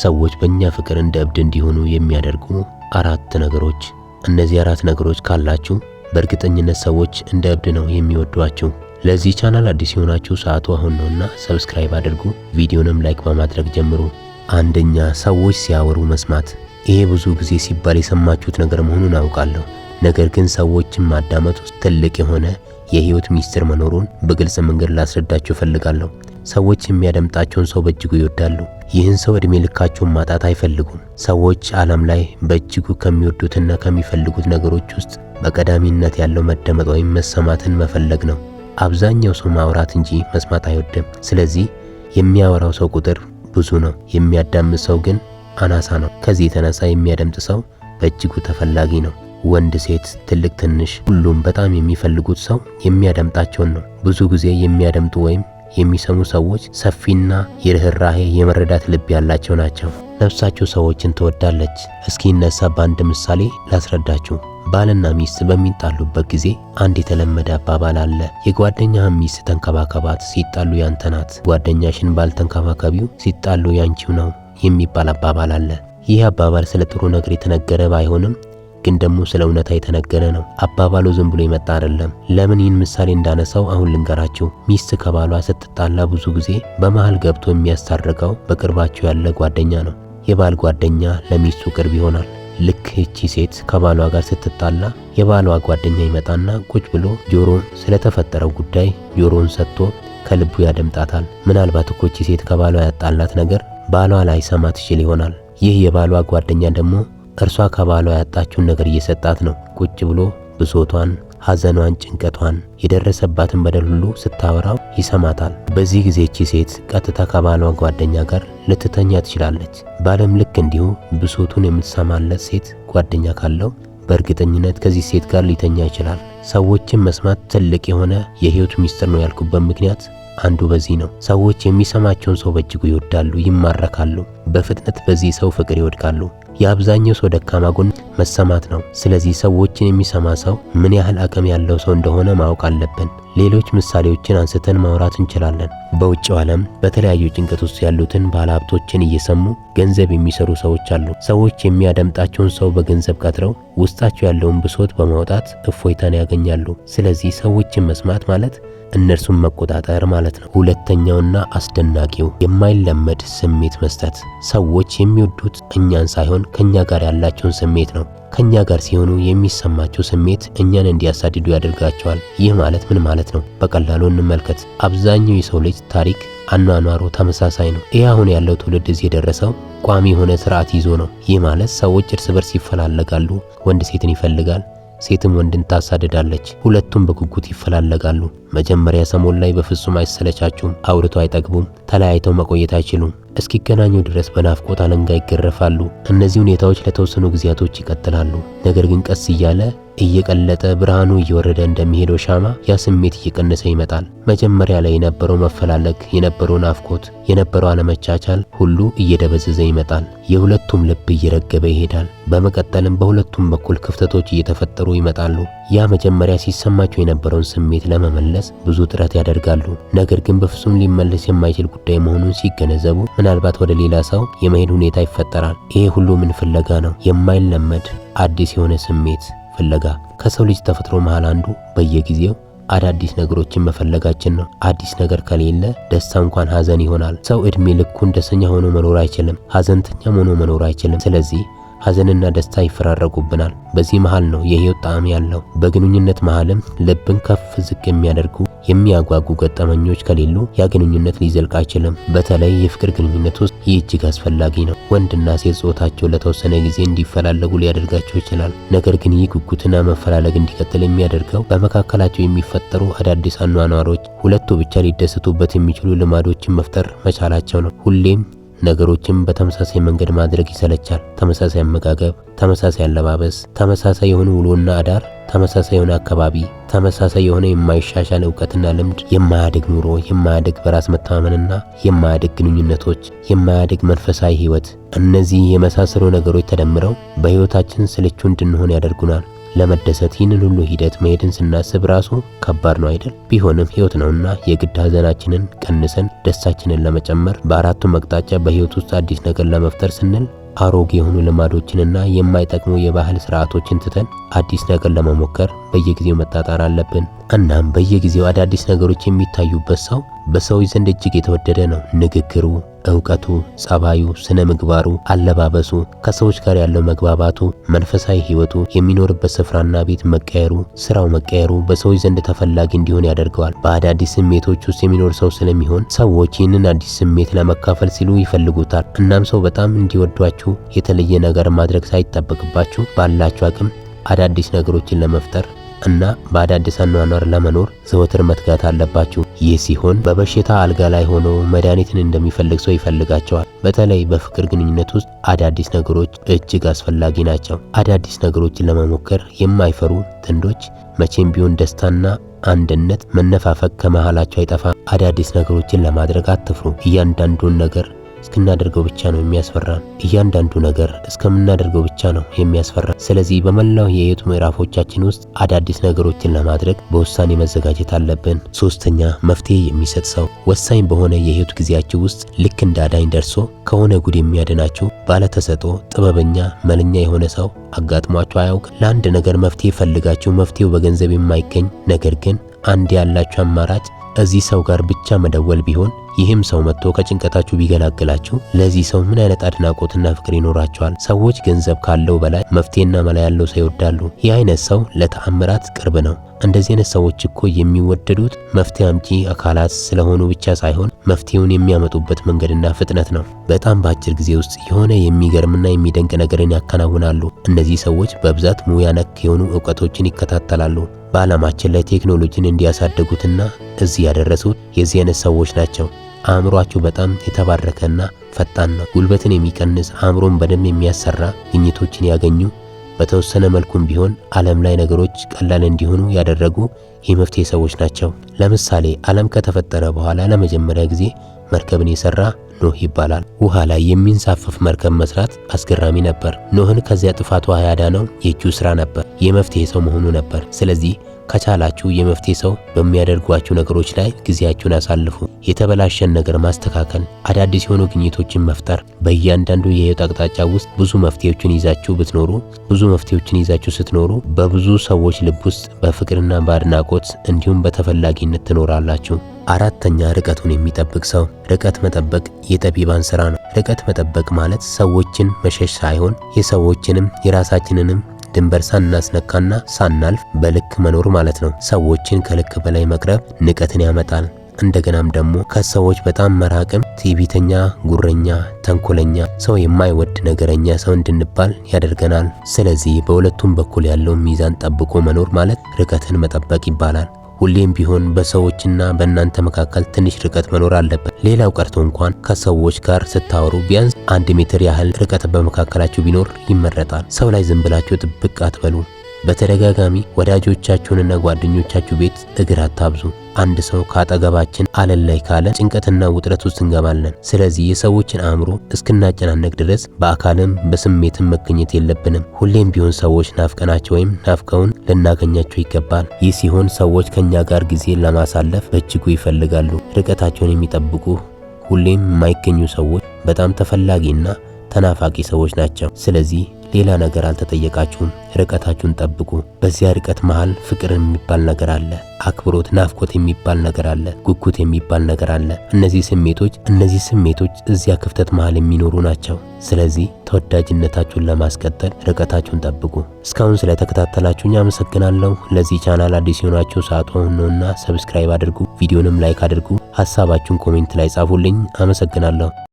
ሰዎች በእኛ ፍቅር እንደ እብድ እንዲሆኑ የሚያደርጉ 4 ነገሮች። እነዚህ 4 ነገሮች ካላችሁ በእርግጠኝነት ሰዎች እንደ እብድ ነው የሚወዷችሁ። ለዚህ ቻናል አዲስ የሆናችሁ ሰዓቱ አሁን ነውና ሰብስክራይብ አድርጉ፣ ቪዲዮንም ላይክ በማድረግ ጀምሩ። አንደኛ፣ ሰዎች ሲያወሩ መስማት። ይሄ ብዙ ጊዜ ሲባል የሰማችሁት ነገር መሆኑን አውቃለሁ። ነገር ግን ሰዎችን ማዳመጥ ውስጥ ትልቅ የሆነ የህይወት ሚስጥር መኖሩን በግልጽ መንገድ ላስረዳችሁ እፈልጋለሁ። ሰዎች የሚያደምጣቸውን ሰው በእጅጉ ይወዳሉ። ይህን ሰው እድሜ ልካቸውን ማጣት አይፈልጉም። ሰዎች ዓለም ላይ በእጅጉ ከሚወዱትና ከሚፈልጉት ነገሮች ውስጥ በቀዳሚነት ያለው መደመጥ ወይም መሰማትን መፈለግ ነው። አብዛኛው ሰው ማውራት እንጂ መስማት አይወድም። ስለዚህ የሚያወራው ሰው ቁጥር ብዙ ነው፣ የሚያዳምጥ ሰው ግን አናሳ ነው። ከዚህ የተነሳ የሚያደምጥ ሰው በእጅጉ ተፈላጊ ነው። ወንድ፣ ሴት፣ ትልቅ፣ ትንሽ ሁሉም በጣም የሚፈልጉት ሰው የሚያደምጣቸውን ነው። ብዙ ጊዜ የሚያደምጡ ወይም የሚሰሙ ሰዎች ሰፊና የርህራሄ የመረዳት ልብ ያላቸው ናቸው። ነፍሳቸው ሰዎችን ትወዳለች። እስኪ እነሳ በአንድ ምሳሌ ላስረዳችሁ። ባልና ሚስት በሚጣሉበት ጊዜ አንድ የተለመደ አባባል አለ። የጓደኛህን ሚስት ተንከባከባት፣ ሲጣሉ ያንተ ናት። ጓደኛሽን ባልተንከባከቢው፣ ሲጣሉ ያንቺው ነው የሚባል አባባል አለ። ይህ አባባል ስለ ጥሩ ነገር የተነገረ ባይሆንም ግን ደግሞ ስለ እውነታ የተነገረ ነው። አባባሉ ዝም ብሎ የመጣ አይደለም። ለምን ይህን ምሳሌ እንዳነሳው አሁን ልንገራችሁ። ሚስት ከባሏ ስትጣላ ብዙ ጊዜ በመሃል ገብቶ የሚያስታርቀው በቅርባቸው ያለ ጓደኛ ነው። የባል ጓደኛ ለሚስቱ ቅርብ ይሆናል። ልክ እቺ ሴት ከባሏ ጋር ስትጣላ የባሏ ጓደኛ ይመጣና ቁጭ ብሎ ጆሮን ስለተፈጠረው ጉዳይ ጆሮን ሰጥቶ ከልቡ ያደምጣታል። ምናልባት እኮ እቺ ሴት ከባሏ ያጣላት ነገር ባሏ ላይ ሰማ ትችል ይሆናል። ይህ የባሏ ጓደኛ ደግሞ እርሷ ከባሏ ያጣችውን ነገር እየሰጣት ነው። ቁጭ ብሎ ብሶቷን፣ ሐዘኗን፣ ጭንቀቷን፣ የደረሰባትን በደል ሁሉ ስታወራው ይሰማታል። በዚህ ጊዜ እቺ ሴት ቀጥታ ከባሏ ጓደኛ ጋር ልትተኛ ትችላለች። ባለም ልክ እንዲሁ ብሶቱን የምትሰማለት ሴት ጓደኛ ካለው በእርግጠኝነት ከዚህ ሴት ጋር ሊተኛ ይችላል። ሰዎችን መስማት ትልቅ የሆነ የህይወት ሚስጥር ነው ያልኩበት ምክንያት አንዱ በዚህ ነው። ሰዎች የሚሰማቸውን ሰው በእጅጉ ይወዳሉ፣ ይማረካሉ፣ በፍጥነት በዚህ ሰው ፍቅር ይወድቃሉ። የአብዛኛው ሰው ደካማ ጎን መሰማት ነው። ስለዚህ ሰዎችን የሚሰማ ሰው ምን ያህል አቅም ያለው ሰው እንደሆነ ማወቅ አለብን። ሌሎች ምሳሌዎችን አንስተን ማውራት እንችላለን። በውጭው ዓለም በተለያዩ ጭንቀት ውስጥ ያሉትን ባለሀብቶችን እየሰሙ ገንዘብ የሚሰሩ ሰዎች አሉ። ሰዎች የሚያደምጣቸውን ሰው በገንዘብ ቀጥረው ውስጣቸው ያለውን ብሶት በማውጣት እፎይታን ያገኛሉ። ስለዚህ ሰዎችን መስማት ማለት እነርሱን መቆጣጠር ማለት ነው። ሁለተኛውና አስደናቂው የማይለመድ ስሜት መስጠት። ሰዎች የሚወዱት እኛን ሳይሆን ከኛ ጋር ያላቸውን ስሜት ነው። ከኛ ጋር ሲሆኑ የሚሰማቸው ስሜት እኛን እንዲያሳድዱ ያደርጋቸዋል። ይህ ማለት ምን ማለት ነው? በቀላሉ እንመልከት። አብዛኛው የሰው ልጅ ታሪክ አኗኗሩ ተመሳሳይ ነው። ይህ አሁን ያለው ትውልድ እዚህ የደረሰው ቋሚ የሆነ ስርዓት ይዞ ነው። ይህ ማለት ሰዎች እርስ በርስ ይፈላለጋሉ። ወንድ ሴትን ይፈልጋል፣ ሴትም ወንድን ታሳድዳለች። ሁለቱም በጉጉት ይፈላለጋሉ። መጀመሪያ ሰሞን ላይ በፍጹም አይሰለቻቸውም፣ አውርተው አይጠግቡም፣ ተለያይተው መቆየት አይችሉም። እስኪገናኙ ድረስ በናፍቆት አለንጋ ይገረፋሉ። እነዚህ ሁኔታዎች ለተወሰኑ ጊዜያቶች ይቀጥላሉ። ነገር ግን ቀስ እያለ እየቀለጠ ብርሃኑ እየወረደ እንደሚሄደው ሻማ ያ ስሜት እየቀነሰ ይመጣል። መጀመሪያ ላይ የነበረው መፈላለግ፣ የነበረው ናፍቆት፣ የነበረው አለመቻቻል ሁሉ እየደበዘዘ ይመጣል። የሁለቱም ልብ እየረገበ ይሄዳል። በመቀጠልም በሁለቱም በኩል ክፍተቶች እየተፈጠሩ ይመጣሉ። ያ መጀመሪያ ሲሰማቸው የነበረውን ስሜት ለመመለስ ብዙ ጥረት ያደርጋሉ። ነገር ግን በፍጹም ሊመለስ የማይችል ጉዳይ መሆኑን ሲገነዘቡ ምናልባት ወደ ሌላ ሰው የመሄድ ሁኔታ ይፈጠራል። ይሄ ሁሉ ምን ፍለጋ ነው? የማይለመድ አዲስ የሆነ ስሜት ፍለጋ። ከሰው ልጅ ተፈጥሮ መሃል አንዱ በየጊዜው አዳዲስ ነገሮችን መፈለጋችን ነው። አዲስ ነገር ከሌለ ደስታ እንኳን ሐዘን ይሆናል። ሰው እድሜ ልኩን ደስተኛ ሆኖ መኖር አይችልም፣ ሐዘንተኛም ሆኖ መኖር አይችልም። ስለዚህ ሐዘንና ደስታ ይፈራረቁብናል። በዚህ መሃል ነው የህይወት ጣዕም ያለው። በግንኙነት መሃልም ልብን ከፍ ዝቅ የሚያደርጉ የሚያጓጉ ገጠመኞች ከሌሉ ያ ግንኙነት ሊዘልቅ አይችልም። በተለይ የፍቅር ግንኙነት ውስጥ ይህ እጅግ አስፈላጊ ነው። ወንድና ሴት ጾታቸው ለተወሰነ ጊዜ እንዲፈላለጉ ሊያደርጋቸው ይችላል። ነገር ግን ይህ ጉጉትና መፈላለግ እንዲቀጥል የሚያደርገው በመካከላቸው የሚፈጠሩ አዳዲስ አኗኗሮች፣ ሁለቱ ብቻ ሊደሰቱበት የሚችሉ ልማዶችን መፍጠር መቻላቸው ነው። ሁሌም ነገሮችን በተመሳሳይ መንገድ ማድረግ ይሰለቻል። ተመሳሳይ አመጋገብ፣ ተመሳሳይ አለባበስ፣ ተመሳሳይ የሆነ ውሎና አዳር፣ ተመሳሳይ የሆነ አካባቢ፣ ተመሳሳይ የሆነ የማይሻሻል ዕውቀትና ልምድ፣ የማያድግ ኑሮ፣ የማያድግ በራስ መተማመንና የማያድግ ግንኙነቶች፣ የማያድግ መንፈሳዊ ህይወት። እነዚህ የመሳሰሉ ነገሮች ተደምረው በህይወታችን ስልቹ እንድንሆን ያደርጉናል። ለመደሰት ይህንን ሁሉ ሂደት መሄድን ስናስብ ራሱ ከባድ ነው አይደል? ቢሆንም ህይወት ነውና የግድ ሀዘናችንን ቀንሰን ደስታችንን ለመጨመር በአራቱም አቅጣጫ በህይወት ውስጥ አዲስ ነገር ለመፍጠር ስንል አሮጌ የሆኑ ልማዶችንና የማይጠቅሙ የባህል ስርዓቶችን ትተን አዲስ ነገር ለመሞከር በየጊዜው መጣጣር አለብን። እናም በየጊዜው አዳዲስ ነገሮች የሚታዩበት ሰው በሰዎች ዘንድ እጅግ የተወደደ ነው። ንግግሩ፣ እውቀቱ፣ ጸባዩ፣ ስነ ምግባሩ፣ አለባበሱ፣ ከሰዎች ጋር ያለው መግባባቱ፣ መንፈሳዊ ህይወቱ፣ የሚኖርበት ስፍራና ቤት መቀየሩ፣ ስራው መቀየሩ በሰዎች ዘንድ ተፈላጊ እንዲሆን ያደርገዋል። በአዳዲስ ስሜቶች ውስጥ የሚኖር ሰው ስለሚሆን ሰዎች ይህንን አዲስ ስሜት ለመካፈል ሲሉ ይፈልጉታል። እናም ሰው በጣም እንዲወዷችሁ የተለየ ነገር ማድረግ ሳይጠበቅባችሁ ባላችሁ አቅም አዳዲስ ነገሮችን ለመፍጠር እና በአዳዲስ አኗኗር ለመኖር ዘወትር መትጋት አለባችሁ። ይህ ሲሆን በበሽታ አልጋ ላይ ሆኖ መድኃኒትን እንደሚፈልግ ሰው ይፈልጋቸዋል። በተለይ በፍቅር ግንኙነት ውስጥ አዳዲስ ነገሮች እጅግ አስፈላጊ ናቸው። አዳዲስ ነገሮችን ለመሞከር የማይፈሩ ጥንዶች መቼም ቢሆን ደስታና አንድነት፣ መነፋፈቅ ከመሃላቸው አይጠፋም። አዳዲስ ነገሮችን ለማድረግ አትፍሩ። እያንዳንዱን ነገር እስክናደርገው ብቻ ነው የሚያስፈራን። እያንዳንዱ ነገር እስከምናደርገው ብቻ ነው የሚያስፈራን። ስለዚህ በመላው የህይወት ምዕራፎቻችን ውስጥ አዳዲስ ነገሮችን ለማድረግ በውሳኔ መዘጋጀት አለብን። ሶስተኛ፣ መፍትሄ የሚሰጥ ሰው። ወሳኝ በሆነ የህይወት ጊዜያችሁ ውስጥ ልክ እንደ አዳኝ ደርሶ ከሆነ ጉድ የሚያድናችሁ ባለተሰጥኦ፣ ጥበበኛ፣ መልኛ የሆነ ሰው አጋጥሟችሁ አያውቅ? ለአንድ ነገር መፍትሄ ፈልጋችሁ መፍትሄው በገንዘብ የማይገኝ ነገር ግን አንድ ያላችሁ አማራጭ እዚህ ሰው ጋር ብቻ መደወል ቢሆን ይህም ሰው መጥቶ ከጭንቀታችሁ ቢገላግላችሁ ለዚህ ሰው ምን አይነት አድናቆትና ፍቅር ይኖራቸዋል? ሰዎች ገንዘብ ካለው በላይ መፍትሄና መላ ያለው ሰው ይወዳሉ። ይህ አይነት ሰው ለተአምራት ቅርብ ነው። እንደዚህ አይነት ሰዎች እኮ የሚወደዱት መፍትሄ አምጪ አካላት ስለሆኑ ብቻ ሳይሆን መፍትሄውን የሚያመጡበት መንገድና ፍጥነት ነው። በጣም በአጭር ጊዜ ውስጥ የሆነ የሚገርምና የሚደንቅ ነገርን ያከናውናሉ። እነዚህ ሰዎች በብዛት ሙያ ነክ የሆኑ እውቀቶችን ይከታተላሉ። በዓለማችን ላይ ቴክኖሎጂን እንዲያሳድጉትና እዚህ ያደረሱት የዚህ አይነት ሰዎች ናቸው። አእምሯቸው በጣም የተባረከና ፈጣን ነው። ጉልበትን የሚቀንስ አእምሮን በደንብ የሚያሰራ ግኝቶችን ያገኙ፣ በተወሰነ መልኩም ቢሆን ዓለም ላይ ነገሮች ቀላል እንዲሆኑ ያደረጉ የመፍትሄ ሰዎች ናቸው። ለምሳሌ ዓለም ከተፈጠረ በኋላ ለመጀመሪያ ጊዜ መርከብን የሰራ ኖህ ይባላል። ውሃ ላይ የሚንሳፈፍ መርከብ መስራት አስገራሚ ነበር። ኖህን ከዚያ ጥፋት ውሃ ያዳነው የእጁ ስራ ነበር፣ የመፍትሄ ሰው መሆኑ ነበር። ስለዚህ ከቻላችሁ የመፍትሄ ሰው በሚያደርጓችሁ ነገሮች ላይ ጊዜያችሁን አሳልፉ። የተበላሸን ነገር ማስተካከል፣ አዳዲስ የሆኑ ግኝቶችን መፍጠር። በእያንዳንዱ የህይወት አቅጣጫ ውስጥ ብዙ መፍትሄዎችን ይዛችሁ ብትኖሩ፣ ብዙ መፍትሄዎችን ይዛችሁ ስትኖሩ በብዙ ሰዎች ልብ ውስጥ በፍቅርና በአድናቆት እንዲሁም በተፈላጊነት ትኖራላችሁ። አራተኛ፣ ርቀቱን የሚጠብቅ ሰው። ርቀት መጠበቅ የጠቢባን ስራ ነው። ርቀት መጠበቅ ማለት ሰዎችን መሸሽ ሳይሆን የሰዎችንም የራሳችንንም ድንበር ሳናስነካና ሳናልፍ በልክ መኖር ማለት ነው። ሰዎችን ከልክ በላይ መቅረብ ንቀትን ያመጣል። እንደገናም ደግሞ ከሰዎች በጣም መራቅም ትዕቢተኛ፣ ጉረኛ፣ ተንኮለኛ፣ ሰው የማይወድ ነገረኛ ሰው እንድንባል ያደርገናል። ስለዚህ በሁለቱም በኩል ያለውን ሚዛን ጠብቆ መኖር ማለት ርቀትን መጠበቅ ይባላል። ሁሌም ቢሆን በሰዎችና በእናንተ መካከል ትንሽ ርቀት መኖር አለበት። ሌላው ቀርቶ እንኳን ከሰዎች ጋር ስታወሩ ቢያንስ 1 ሜትር ያህል ርቀት በመካከላችሁ ቢኖር ይመረጣል። ሰው ላይ ዝም ብላችሁ ጥብቅ አትበሉ። በተደጋጋሚ ወዳጆቻችሁንና ጓደኞቻችሁ ቤት እግር አታብዙ። አንድ ሰው ካጠገባችን አለል ላይ ካለ ጭንቀትና ውጥረት ውስጥ እንገባለን። ስለዚህ የሰዎችን አእምሮ እስክናጨናነቅ ድረስ በአካልም በስሜትም መገኘት የለብንም። ሁሌም ቢሆን ሰዎች ናፍቀናቸው ወይም ናፍቀውን ልናገኛቸው ይገባል። ይህ ሲሆን ሰዎች ከኛ ጋር ጊዜ ለማሳለፍ በእጅጉ ይፈልጋሉ። ርቀታቸውን የሚጠብቁ ሁሌም የማይገኙ ሰዎች በጣም ተፈላጊና ተናፋቂ ሰዎች ናቸው። ስለዚህ ሌላ ነገር አልተጠየቃችሁም። ርቀታችሁን ጠብቁ። በዚያ ርቀት መሃል ፍቅር የሚባል ነገር አለ። አክብሮት፣ ናፍቆት የሚባል ነገር አለ። ጉጉት የሚባል ነገር አለ። እነዚህ ስሜቶች እዚያ ክፍተት መሃል የሚኖሩ ናቸው። ስለዚህ ተወዳጅነታችሁን ለማስቀጠል ርቀታችሁን ጠብቁ። እስካሁን ስለተከታተላችሁኝ አመሰግናለሁ። ለዚህ ቻናል አዲስ የሆናችሁ ሰዓቱ አሁን ነውና ሰብስክራይብ አድርጉ። ቪዲዮንም ላይክ አድርጉ። ሐሳባችሁን ኮሜንት ላይ ጻፉልኝ። አመሰግናለሁ።